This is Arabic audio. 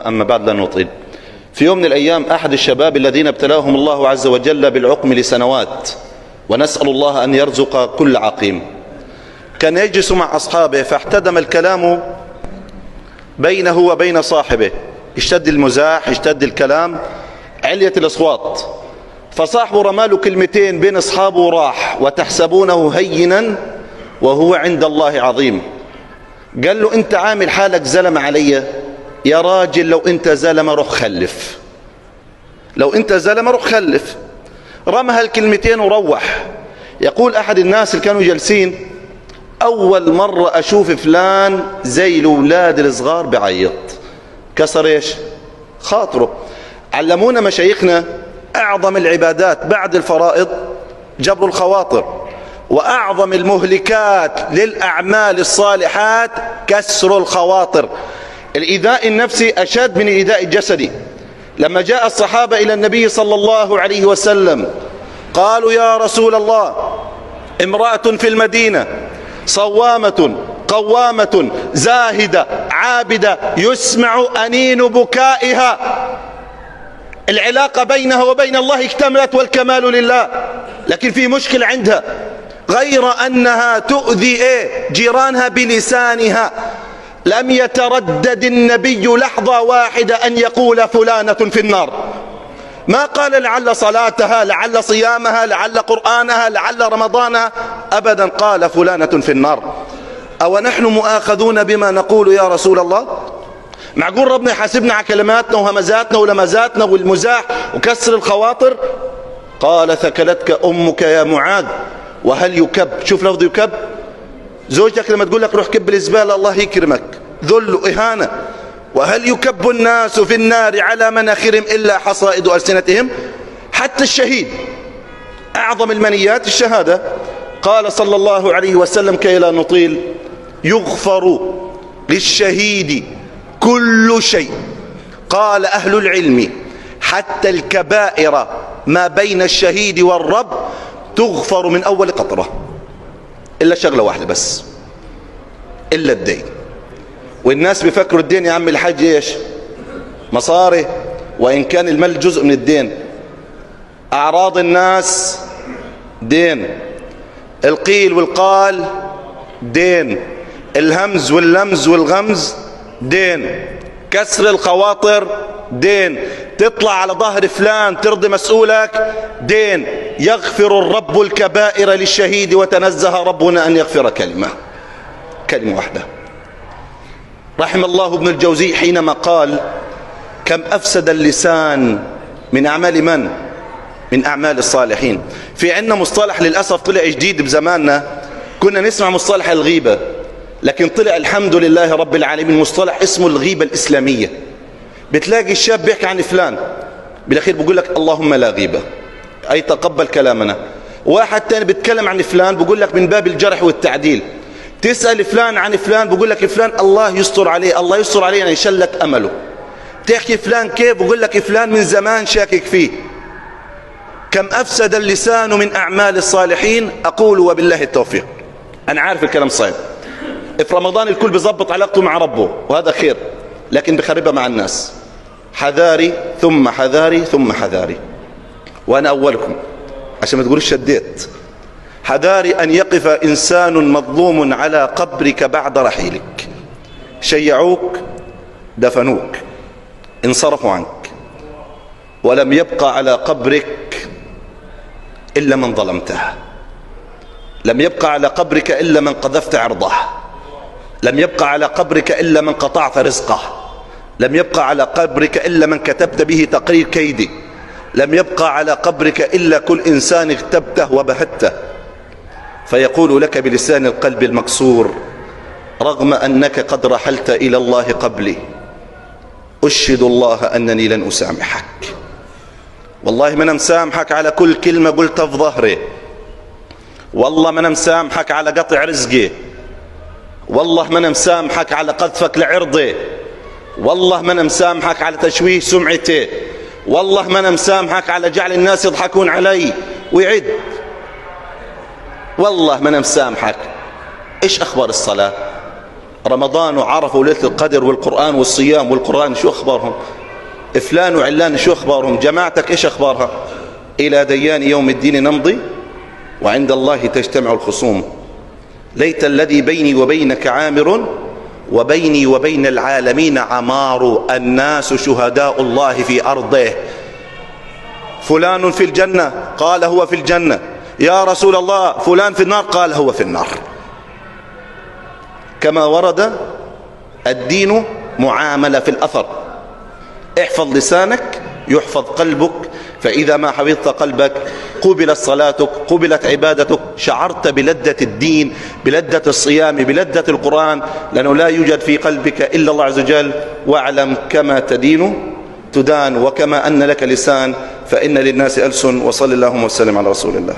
أما بعد لا نطيل. في يوم من الأيام أحد الشباب الذين ابتلاهم الله عز وجل بالعقم لسنوات، ونسأل الله أن يرزق كل عقيم، كان يجلس مع أصحابه فاحتدم الكلام بينه وبين صاحبه، اشتد المزاح، اشتد الكلام، عليت الأصوات، فصاحبه رماله كلمتين بين أصحابه وراح: وتحسبونه هينا وهو عند الله عظيم. قال له: أنت عامل حالك زلمة علي؟ يا راجل لو أنت زلمة روح خلف، لو أنت زلمة روح خلف. رمى هالكلمتين وروح. يقول أحد الناس اللي كانوا جالسين: أول مرة أشوف فلان زي الأولاد الصغار بعيط. كسر إيش؟ خاطره. علمونا مشايخنا أعظم العبادات بعد الفرائض جبر الخواطر، وأعظم المهلكات للأعمال الصالحات كسر الخواطر. الإيذاء النفسي أشد من الإيذاء الجسدي. لما جاء الصحابة إلى النبي صلى الله عليه وسلم قالوا: يا رسول الله، امرأة في المدينة صوامة قوامة زاهدة عابدة يسمع أنين بكائها، العلاقة بينها وبين الله اكتملت والكمال لله، لكن في مشكلة عندها، غير أنها تؤذي جيرانها بلسانها. لم يتردد النبي لحظة واحدة أن يقول فلانة في النار. ما قال لعل صلاتها، لعل صيامها، لعل قرآنها، لعل رمضانها، أبدا قال فلانة في النار. أو نحن مؤاخذون بما نقول يا رسول الله؟ معقول ربنا يحاسبنا على كلماتنا وهمزاتنا ولمزاتنا والمزاح وكسر الخواطر؟ قال: ثكلتك أمك يا معاذ. وهل يكب، شوف لفظ يكب، زوجتك لما تقول لك روح كب الزبالة الله يكرمك، ذل إهانة. وهل يكب الناس في النار على مناخرهم إلا حصائد ألسنتهم؟ حتى الشهيد أعظم المنيات الشهادة. قال صلى الله عليه وسلم كي لا نطيل: يغفر للشهيد كل شيء. قال أهل العلم: حتى الكبائر ما بين الشهيد والرب تغفر من أول قطرة، إلا شغلة واحدة بس، إلا الدين. والناس بيفكروا الدين يا عم الحاج إيش؟ مصاري، وإن كان المال جزء من الدين. أعراض الناس دين، القيل والقال دين، الهمز واللمز والغمز دين، كسر الخواطر دين، تطلع على ظهر فلان ترضي مسؤولك دين. يغفر الرب الكبائر للشهيد وتنزه ربنا أن يغفر كلمة واحدة. رحم الله ابن الجوزي حينما قال: كم أفسد اللسان من أعمال من؟ من أعمال الصالحين. في عندنا مصطلح للأسف طلع جديد بزماننا، كنا نسمع مصطلح الغيبة، لكن طلع الحمد لله رب العالمين مصطلح اسمه الغيبة الإسلامية. بتلاقي الشاب بيحكي عن فلان، بالأخير بيقول لك اللهم لا غيبة، أي تقبل كلامنا. واحد تاني بيتكلم عن فلان بيقول لك من باب الجرح والتعديل. تسأل فلان عن فلان بيقول لك فلان الله يستر عليه، الله يستر عليه يعني يشلت أمله. تحكي فلان كيف، بيقول لك فلان من زمان شاكك فيه. كم أفسد اللسان من أعمال الصالحين. أقول وبالله التوفيق. أنا عارف الكلام صعب، في رمضان الكل بيظبط علاقته مع ربه وهذا خير، لكن بخربها مع الناس. حذاري ثم حذاري ثم حذاري، وأنا أولكم عشان ما تقولش شديت. حذاري أن يقف إنسان مظلوم على قبرك بعد رحيلك، شيعوك، دفنوك، انصرفوا عنك، ولم يبقى على قبرك إلا من ظلمته، لم يبقى على قبرك إلا من قذفت عرضه، لم يبقى على قبرك إلا من قطعت رزقه، لم يبقى على قبرك إلا من كتبت به تقرير كيدي، لم يبقى على قبرك إلا كل إنسان اغتبته وبهته. فيقول لك بلسان القلب المكسور: رغم أنك قد رحلت إلى الله قبلي، أشهد الله أنني لن أسامحك. والله ما أنا مسامحك على كل كلمة قلتها في ظهري، والله ما أنا مسامحك على قطع رزقي، والله ما أنا مسامحك على قذفك لعرضي، والله ما أنا مسامحك على تشويه سمعتي، والله ما أنا مسامحك على جعل الناس يضحكون علي ويعد، والله ما أنا مسامحك. إيش أخبار الصلاة؟ رمضان وعرفوا ليلة القدر والقرآن والصيام والقرآن، شو أخبارهم؟ فلان وعلان شو أخبارهم؟ جماعتك إيش أخبارها؟ إلى ديان يوم الدين نمضي وعند الله تجتمع الخصوم. ليت الذي بيني وبينك عامر وبيني وبين العالمين عمار، الناس شهداء الله في أرضه. فلان في الجنة، قال هو في الجنة. يا رسول الله فلان في النار، قال هو في النار. كما ورد الدين معاملة في الأثر. احفظ لسانك يحفظ قلبك، فإذا ما حفظت قلبك قبلت صلاتك، قبلت عبادتك، شعرت بلذة الدين، بلذة الصيام، بلذة القرآن، لأنه لا يوجد في قلبك إلا الله عز وجل. واعلم كما تدين تدان، وكما أن لك لسان فإن للناس ألسن. وصل اللهم وسلم على رسول الله.